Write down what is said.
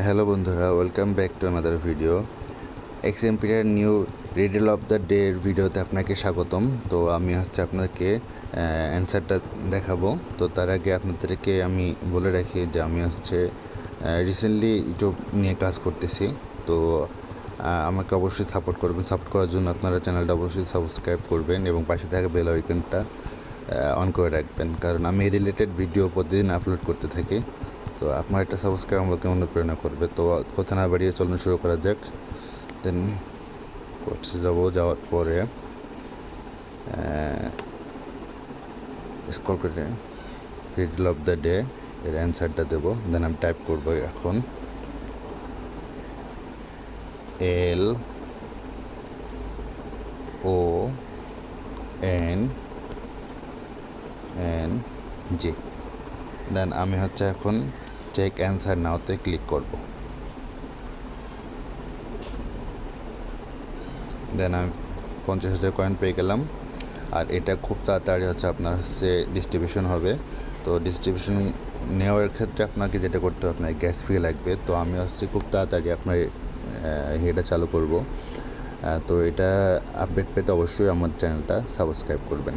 Hello বন্ধুরা, welcome back to another video. এক্সএমপির new riddle of the day এর ভিডিওতে আপনাকে স্বাগতম। তো আমি আপনাকে অ্যান্সারটা দেখাবো। তো তার আগে আপনাদেরকে আমি বলে রাখি যে আমি রিসেন্টলি ইউটিউব নিয়ে কাজ করতেছি। তো আমাকে অবশ্যই সাপোর্ট করবেন। সাপোর্ট করার জন্য আপনারা চ্যানেলটা অবশ্যই সাবস্ক্রাইব করবেন এবং পাশে থাকা বেল আইকনটা অন করে রাখবেন, কারণ আমি এই রিলেটেড ভিডিও প্রতিদিন আপলোড করতে থাকি। তো আপনার একটা সাবস্ক্রাইব আমাকে অনুপ্রেরণা করবে। তো কথা না বাড়িয়ে চলুন শুরু করা যাক। দেন কোর্সে যাওয়ার পরে স্ক্রল করে রিডল অফ দ্য ডে এর অ্যান্সারটা দেবো। দেন আমি টাইপ করবো এখন LONG। দেন আমি এখন চেক অ্যান্সার নাওতে ক্লিক করব। দেন আমি 50,000 কয়েন পেয়ে গেলাম। আর এটা খুব তাড়াতাড়ি আপনার ডিস্ট্রিবিউশন হবে। তো ডিস্ট্রিবিউশন নেওয়ার ক্ষেত্রে আপনাকে যেটা করতে হবে, আপনার গ্যাস ফি লাগবে। তো আমি খুব তাড়াতাড়ি আপনার এটা চালু করব। তো এটা আপডেট পেতে অবশ্যই আমার চ্যানেলটা সাবস্ক্রাইব করবেন।